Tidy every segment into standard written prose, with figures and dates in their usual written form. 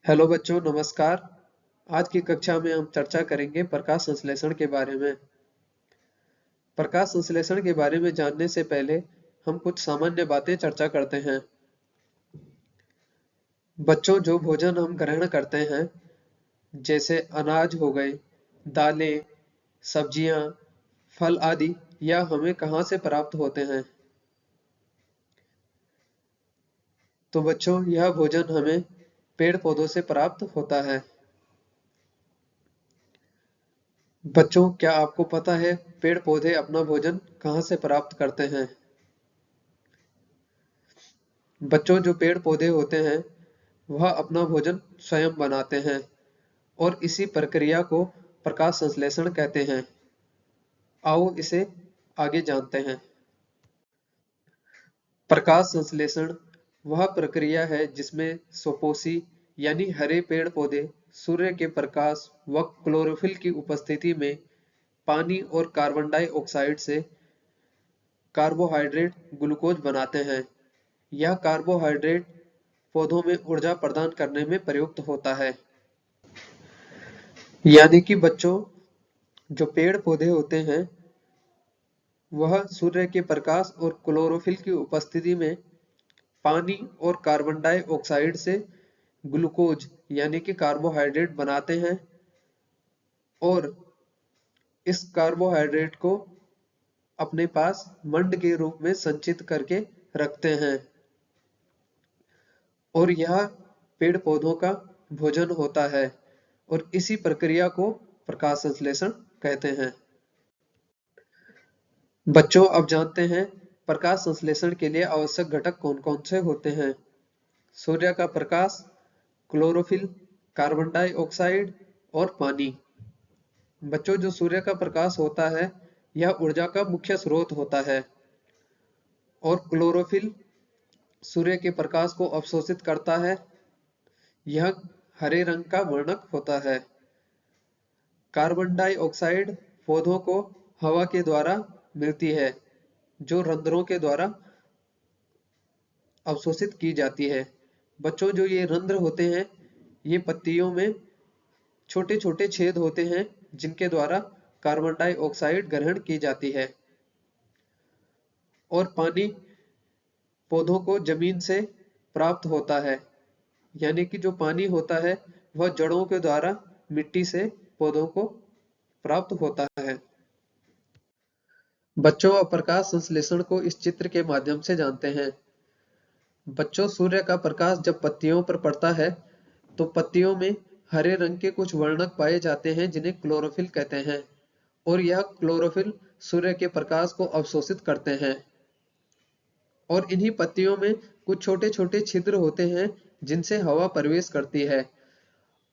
Hello बच्चों, नमस्कार। आज की कक्षा में हम चर्चा करेंगे प्रकाश संश्लेषण के बारे में। प्रकाश संश्लेषण के बारे में जानने से पहले हम कुछ सामान्य बातें चर्चा करते हैं। बच्चों, जो भोजन हम ग्रहण करते हैं जैसे अनाज हो गए, दालें, सब्जियां, फल आदि, यह हमें कहाँ से प्राप्त होते हैं? तो बच्चों, यह भोजन हमें पेड़ पौधों से प्राप्त होता है। बच्चों, क्या आपको पता है पेड़ पौधे अपना भोजन कहाँ से प्राप्त करते हैं? बच्चों, जो पेड़ पौधे होते हैं वह अपना भोजन स्वयं बनाते हैं और इसी प्रक्रिया को प्रकाश संश्लेषण कहते हैं। आओ इसे आगे जानते हैं। प्रकाश संश्लेषण वह प्रक्रिया है जिसमें स्वपोषी यानी हरे पेड़ पौधे सूर्य के प्रकाश व क्लोरोफिल की उपस्थिति में पानी और कार्बन डाइऑक्साइड से कार्बोहाइड्रेट ग्लूकोज बनाते हैं। यह कार्बोहाइड्रेट पौधों में ऊर्जा प्रदान करने में प्रयुक्त होता है। यानी कि बच्चों, जो पेड़ पौधे होते हैं वह सूर्य के प्रकाश और क्लोरोफिल की उपस्थिति में पानी और कार्बन डाइऑक्साइड से ग्लूकोज यानी कि कार्बोहाइड्रेट बनाते हैं और इस कार्बोहाइड्रेट को अपने पास मंड के रूप में संचित करके रखते हैं और यह पेड़ पौधों का भोजन होता है और इसी प्रक्रिया को प्रकाश संश्लेषण कहते हैं। बच्चों, अब जानते हैं प्रकाश संश्लेषण के लिए आवश्यक घटक कौन कौन से होते हैं। सूर्य का प्रकाश, क्लोरोफिल, कार्बन डाइऑक्साइड और पानी। बच्चों, जो सूर्य का प्रकाश होता है यह ऊर्जा का मुख्य स्रोत होता है और क्लोरोफिल सूर्य के प्रकाश को अवशोषित करता है। यह हरे रंग का वर्णक होता है। कार्बन डाइऑक्साइड पौधों को हवा के द्वारा मिलती है जो रंध्रों के द्वारा अवशोषित की जाती है। बच्चों, जो ये रंध्र होते हैं ये पत्तियों में छोटे छोटे छेद होते हैं जिनके द्वारा कार्बन डाइऑक्साइड ग्रहण की जाती है। और पानी पौधों को जमीन से प्राप्त होता है, यानी कि जो पानी होता है वह जड़ों के द्वारा मिट्टी से पौधों को प्राप्त होता है। बच्चों, अब प्रकाश संश्लेषण को इस चित्र के माध्यम से जानते हैं। बच्चों, सूर्य का प्रकाश जब पत्तियों पर पड़ता है तो पत्तियों में हरे रंग के कुछ वर्णक पाए जाते हैं जिन्हें क्लोरोफिल कहते हैं और यह क्लोरोफिल सूर्य के प्रकाश को अवशोषित करते हैं और इन्हीं पत्तियों में कुछ छोटे छोटे छिद्र होते हैं जिनसे हवा प्रवेश करती है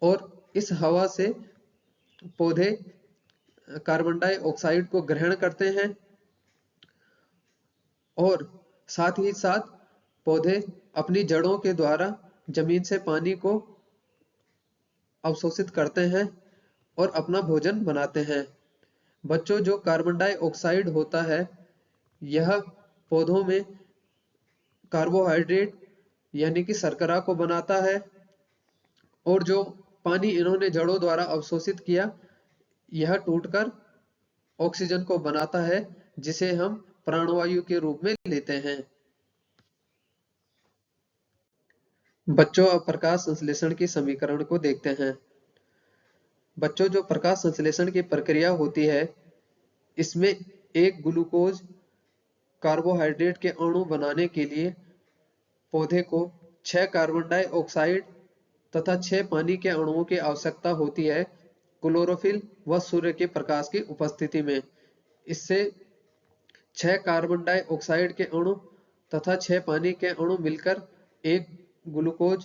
और इस हवा से पौधे कार्बन डाइऑक्साइड को ग्रहण करते हैं और साथ ही साथ पौधे अपनी जड़ों के द्वारा जमीन से पानी को अवशोषित करते हैं और अपना भोजन बनाते हैं। बच्चों, जो कार्बन डाइऑक्साइड होता है यह पौधों में कार्बोहाइड्रेट यानी कि शर्करा को बनाता है और जो पानी इन्होंने जड़ों द्वारा अवशोषित किया यह टूटकर ऑक्सीजन को बनाता है जिसे हम प्राणवायु के रूप में लेते हैं। बच्चों, अब प्रकाश संश्लेषण की समीकरण को देखते हैं। बच्चों, जो प्रकाश संश्लेषण की प्रक्रिया होती है इसमें एक ग्लूकोज कार्बोहाइड्रेट के अणु बनाने के लिए पौधे को 6 कार्बन डाइऑक्साइड तथा 6 पानी के अणुओं की आवश्यकता होती है क्लोरोफिल व सूर्य के प्रकाश की उपस्थिति में। इससे 6 कार्बन डाइऑक्साइड के अणु तथा 6 पानी के अणु मिलकर एक ग्लूकोज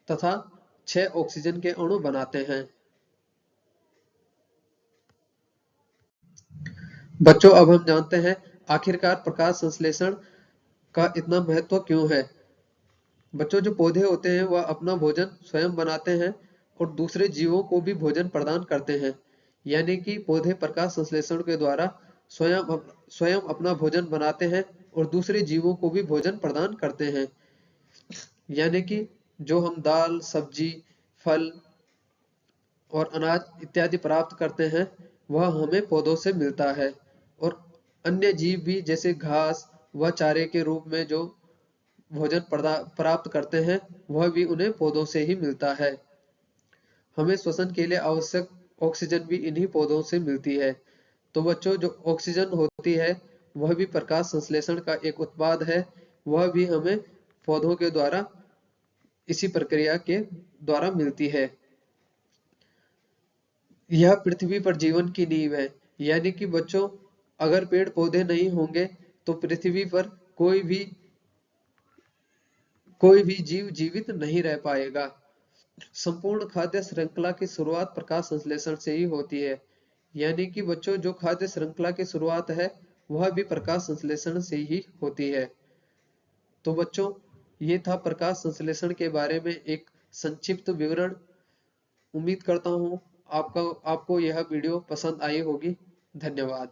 तथा 6 ऑक्सीजन के अणु बनाते हैं। बच्चों, अब हम जानते हैं आखिरकार प्रकाश संश्लेषण का इतना महत्व क्यों है। बच्चों, जो पौधे होते हैं वह अपना भोजन स्वयं बनाते हैं और दूसरे जीवों को भी भोजन प्रदान करते हैं, यानी कि पौधे प्रकाश संश्लेषण के द्वारा स्वयं अपना भोजन बनाते हैं और दूसरे जीवों को भी भोजन प्रदान करते हैं। यानी कि जो हम दाल, सब्जी फल और अनाज इत्यादि प्राप्त करते हैं वह हमें पौधों से मिलता है। और अन्य जीव भी जैसे घास व चारे के रूप में जो भोजन प्राप्त करते हैं वह भी उन्हें पौधों से ही मिलता है। हमें श्वसन के लिए आवश्यक ऑक्सीजन भी इन्हीं पौधों से मिलती है। तो बच्चों, जो ऑक्सीजन होती है वह भी प्रकाश संश्लेषण का एक उत्पाद है। वह भी हमें पौधों के द्वारा इसी प्रक्रिया के द्वारा मिलती है। यह पृथ्वी पर जीवन की नींव है। यानी कि बच्चों, अगर पेड़ पौधे नहीं होंगे तो पृथ्वी पर कोई भी जीव जीवित नहीं रह पाएगा। संपूर्ण खाद्य श्रृंखला की शुरुआत प्रकाश संश्लेषण से ही होती है। यानी कि बच्चों, जो खाद्य श्रृंखला की शुरुआत है वह भी प्रकाश संश्लेषण से ही होती है। तो बच्चों, ये था प्रकाश संश्लेषण के बारे में एक संक्षिप्त विवरण। उम्मीद करता हूँ आपको यह वीडियो पसंद आई होगी। धन्यवाद।